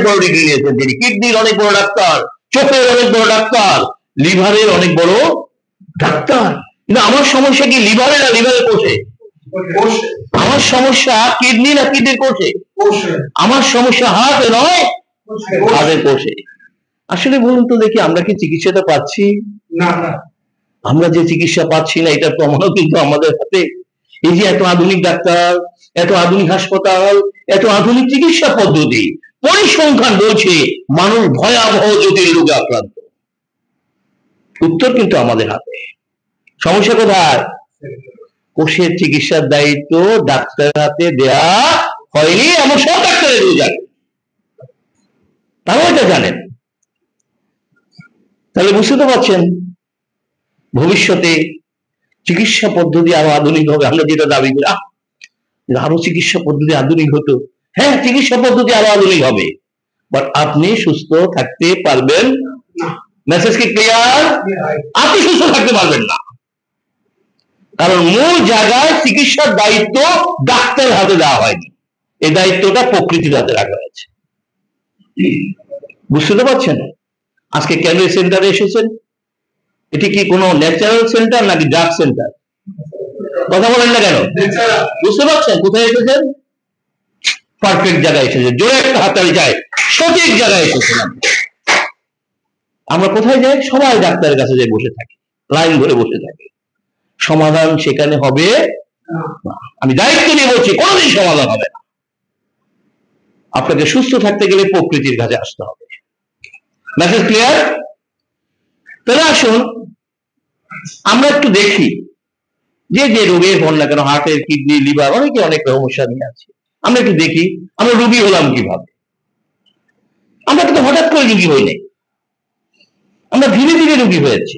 বড় ডিগ্রি নিয়েছেন তিনি, কিডনির অনেক বড় ডাক্তার, চোখের অনেক বড় ডাক্তার, লিভারের অনেক বড় ডাক্তার। কিন্তু আমার সমস্যা কি লিভারে না লিভারের কোষে? আমার সমস্যা কিডনি না কিডনির কোষে? আমার সমস্যা হার্টে নয়, হার্টের কোষে। আসলে বলুন তো দেখি, আমরা কি চিকিৎসাটা পাচ্ছি? না। আমরা যে চিকিৎসা পাচ্ছি না, এটার প্রমাণও কিন্তু আমাদের হাতে। এই যে এত আধুনিক ডাক্তার, এত আধুনিক হাসপাতাল, এত আধুনিক চিকিৎসা পদ্ধতি, পরিসংখ্যান বলছে মানুষ ভয়াবহ জটিল রোগে আক্রান্ত। উত্তর কিন্তু আমাদের হাতে। সমস্যা কোথায়? কোষের চিকিৎসার দায়িত্ব ডাক্তারের হাতে দেয়া হয়নি, এমন সব ডাক্তারের জানেন, তারাও এটা জানেন। তাহলে বুঝতে তো পারছেন, ভবিষ্যতে চিকিৎসা পদ্ধতি আরো আধুনিক হবে। আমরা যেটা দাবি করি আরো চিকিৎসা পদ্ধতি আধুনিক হতো, হ্যাঁ চিকিৎসা পদ্ধতি আরো আধুনিক হবে, বাট আপনি সুস্থ থাকতে পারবেন না। মেসেজ কি ক্লিয়ার? আপনি সুস্থ থাকতে পারবেন না, কারণ মূল জায়গায় চিকিৎসার দায়িত্ব ডাক্তারের হাতে দেওয়া হয়নি, এই দায়িত্বটা প্রকৃতির হাতে রাখা হয়েছে। বুঝতে তো পারছেন? আজকে কেন এই সেন্টারে এসেছেন? এটি কি কোনো ন্যাচারাল সেন্টার নাকি ড্রাগ সেন্টার? কথা বলেন না কেন? বুঝতে পারছেন কোথায় এসেছেন? পারফেক্ট জায়গায় এসেছেন। জোরে একটা হাততালি চাই, সঠিক জায়গায় এসেছিলাম। আমরা কোথায় যাই? সবাই ডাক্তারের কাছে যাই বসে থাকি, লাইন ধরে বসে থাকি। সমাধান সেখানে হবে না। আমি দায়িত্ব নিয়ে বলছি, কোনোদিন সমাধান হবে না। আপনাকে সুস্থ থাকতে গেলে প্রকৃতির কাছে আসতে হবে। Message clear? তাহলে আসুন আমরা একটু দেখি যে যে রোগের হন না কেন, হার্টের, কিডনি, লিভার, অনেকে অনেক সমস্যা নিয়ে আছে। আমরা একটু দেখি আমরা রোগী হলাম কিভাবে। আমরা কিন্তু হঠাৎ করে রোগী হই নাই, আমরা ধীরে ধীরে রোগী হয়েছি।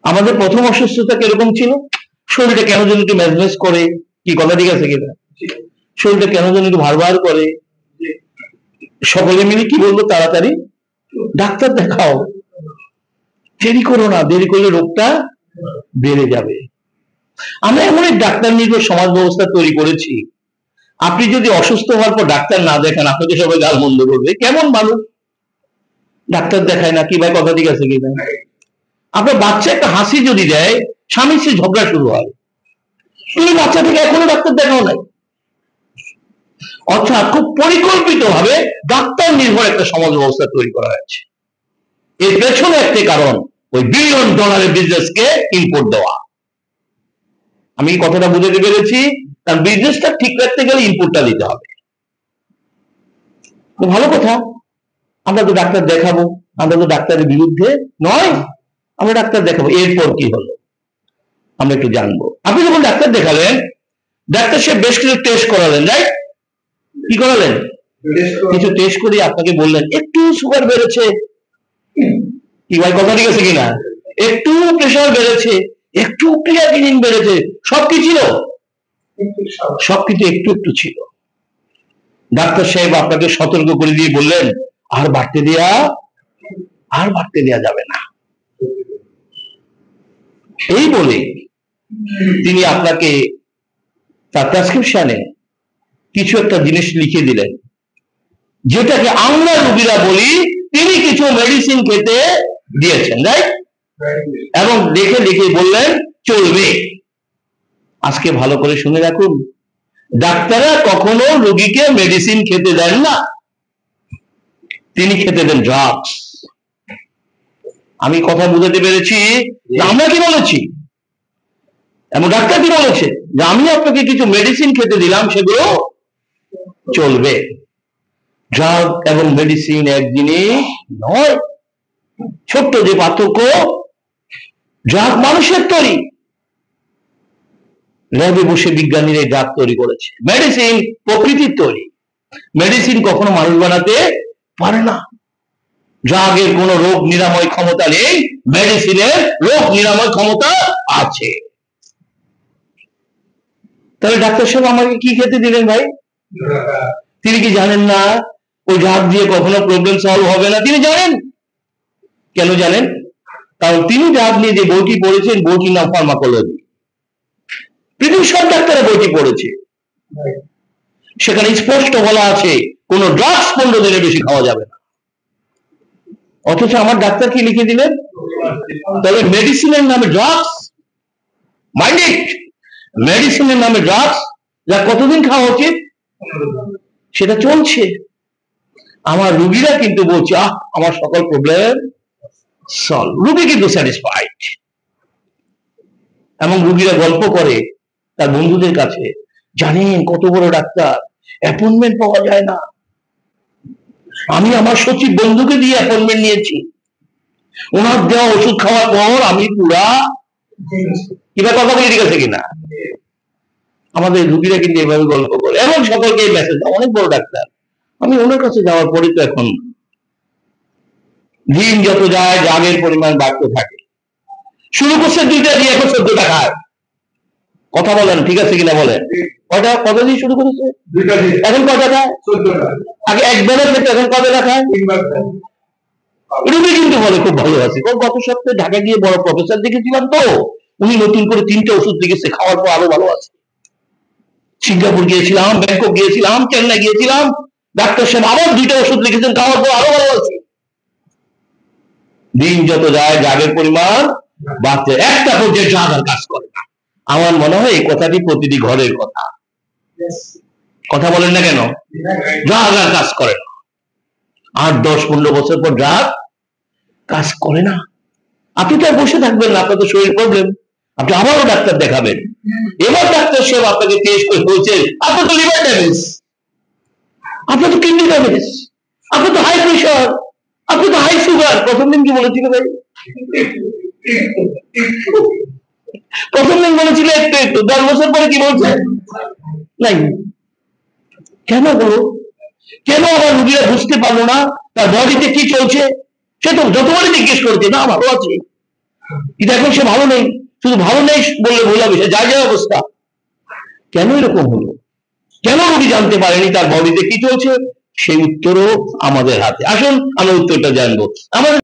আমাদের প্রথম অসুস্থতা কিরকম ছিল? শরীরটা কেন যেন একটু ম্যাজমেজ করে, কি কথা ঠিক আছে কিনা? শরীরটা কেন যেন একটু ভার করে। সকলে মিলে কি বলবো? তাড়াতাড়ি ডাক্তার দেখাও, দেরি করো না, দেরি করলে রোগটা বেড়ে যাবে। আমরা এমন এক ডাক্তার নির্ভর সমাজ ব্যবস্থা তৈরি করেছি, আপনি যদি অসুস্থ হওয়ার পর ডাক্তার না দেখান, আপনাকে সবাই গাল মন্দ করবে, কেমন মানুষ ডাক্তার দেখায় না, কি ভাই কথা ঠিক আছে কিনা? আপনার বাচ্চা একটা হাসি যদি দেয়, স্বামীর সে ঝগড়া শুরু হয়, তুমি বাচ্চা থেকে এখনো ডাক্তার দেখাও নাই। অর্থাৎ খুব পরিকল্পিত ভাবে ডাক্তার নির্ভর একটা সমাজ ব্যবস্থা তৈরি করা হয়েছে। এর পেছনে একটি কারণ ওই $1 বিলিয়ন বিজনেসকে ইম্পোর্ট দেওয়া। আমি কথাটা বুঝাতে পেরেছি? কারণ বিজনেসটা ঠিক রাখতে গেলে ইনপুটটা দিতে হবে। তো ভালো কথা, আমরা তো ডাক্তার দেখাবো, আমরা তো ডাক্তারের বিরুদ্ধে নয়, আমরা ডাক্তার দেখাবো। এরপর কি হলো আমরা একটু জানবো। আপনি যখন ডাক্তার দেখালেন, ডাক্তার সে বেশ কিছু টেস্ট করালেন, রাইট? কি করালেন? কিছু টেস্ট করে আপনাকে বললেন একটু সুগার বেড়েছে, কি ভাই কথা ঠিক আছে কিনা? একটু প্রেশার বেড়েছে, একটু ক্রিয়াটিনিন বেড়েছে, সব কি ছিল? সবকিছু একটু একটু ছিল। ডাক্তার সাহেব আপনাকে সতর্ক করে দিয়ে বললেন আর বাড়তে দেয়া যাবে না। এই বলে তিনি আপনাকে তার প্রেসক্রিপশনে কিছু একটা জিনিস লিখে দিলেন, যেটাকে আমরা রোগীরা বলি তিনি কিছু মেডিসিন খেতে দিয়েছেন, রাইট? এবং দেখে দেখে বললেন চলবে। আজকে ভালো করে শুনে রাখুন, ডাক্তাররা কখনো রোগীকে মেডিসিন খেতে দেন না, তিনি খেতে দেন ড্রাগস। আমি কথা বুঝাতে পেরেছি? আমরা কি বলেছি এবং ডাক্তার কি বলেছে? যে আমি আপনাকে কিছু মেডিসিন খেতে দিলাম, সেগুলো চলবে। ড্রাগ এবং মেডিসিন এক জিনিস নয়। ছোট্ট যে পার্থক্য, ড্রাগ মানুষের তৈরি, ল্যাবে বসে বিজ্ঞানীরা এই ড্রাগ তৈরি করেছে। মেডিসিন প্রকৃতির তৈরি, মেডিসিন কখনো মানুষ বানাতে পারে না। ড্রাগের কোনো রোগ নিরাময় ক্ষমতা নেই, মেডিসিনের রোগ নিরাময় ক্ষমতা আছে। তাহলে ডাক্তার সাহেব আমাকে কি খেতে দিলেন ভাই? তিনি কি জানেন না ওই ড্রাগ দিয়ে কখনো প্রবলেম সলভ হবে না? তিনি জানেন। কেন জানেন? কারণ তিনি ড্রাগ নিয়ে যে বইটি পড়েছেন, বইটির নাম ফার্মাকোলজি। পৃথিবীর সব ডাক্তাররা বইটি পড়েছে, সেখানে স্পষ্ট বলা আছে কোনো ড্রাগস 15 দিনের বেশি খাওয়া যাবে না। অথচ আমার ডাক্তার কি লিখে দিলেন? তবে মেডিসিনের নামে ড্রাগস, মাইন্ড, মেডিসিনের নামে ড্রাগস যা কতদিন খাওয়া উচিত সেটা চলছে। আমার রুগীরা কিন্তু বলছে আমার সকল প্রবলেম সলভ, রুগী কিন্তু স্যাটিসফাইড। এবং রুগীরা গল্প করে তার বন্ধুদের কাছে, জানেন কত বড় ডাক্তার, অ্যাপয়েন্টমেন্ট পাওয়া যায় না, আমি আমার সচিব বন্ধুকে দিয়ে অ্যাপয়েন্টমেন্ট নিয়েছি, ওনার দেওয়া ওষুধ খাওয়ার পর আমি পুরা, কিবা কথা বলি ঠিক আছে কিনা? আমাদের রুগীরা কিন্তু এভাবে গল্প করে এবং সকলকে মেসেজ, অনেক বড় ডাক্তার, আমি ওনার কাছে যাওয়ার পরে তো এখন দিন যত যায় জাগের পরিমাণ বাড়তে থাকে। শুরু করছে 2টা দিয়ে, এখন 14টা খায়। কথা বলেন ঠিক আছে কিনা বলেন? কত দিয়ে শুরু করেছে? 2টা দিয়ে, এখন কয়টা খায়? 14টা। আগে একবারে খেতে, এখন কয়টা খায়? 3বার খায়। রুগী কিন্তু বলে খুব ভালো আছে। গত সপ্তাহে ঢাকা গিয়ে বড় প্রফেসর দেখেছিলাম তো, উনি নতুন করে 3টা ওষুধ লিখেছে, খাওয়ার পর আরো ভালো আছে। সিঙ্গাপুর গিয়েছিলাম, ব্যাংকক গিয়েছিলাম, চেন্নাই গিয়েছিলাম, ডাক্তার সাহেব আবার 2টা ওষুধ লিখেছেন, খাওয়ার পর আরো ভালো আছে। দিন যত যায় জাগের পরিমাণ বাড়তে, একটা পর্যায়ে জাগ আর কাজ করে না। আমার মনে হয় এই কথাটি প্রতিটি ঘরের কথা। কথা বলেন না কেন? জাগ আর কাজ করে না। 8, 10, 15 বছর পর জাগ কাজ করে না। আপনি তো আর বসে থাকবেন না, আপনার তো শরীর প্রবলেম, আপনি আবারও ডাক্তার দেখাবেন। এবার ডাক্তার সাহেব আপনাকে টেস্ট করে বলছে আপনার তো লিভার ড্যামেজ, আপনার তো কিডনি ড্যামেজ, আপনার তো হাই প্রেশার, আপনি তো হাই সুগার। প্রথম দিন কি বলেছিল ভাই? প্রথম দিন বলেছিল একটু একটু, 10 বছর পরে কি বলছে? নাই। কেন বলো? কেন আমার রুগীরা বুঝতে পারলো না তার বডিতে কি চলছে? সে তো যতবারই জিজ্ঞেস করেছে, না ভালো আছে, কিন্তু এখন সে ভালো নেই। শুধু ভালো নেই বললে ভুল হবে, সে যা যা অবস্থা। কেন এরকম হলো? কেন রুগী জানতে পারেনি তার বডিতে কি চলছে? সেই উত্তরও আমাদের হাতে। আসুন আমরা উত্তরটা জানবো। আমাদের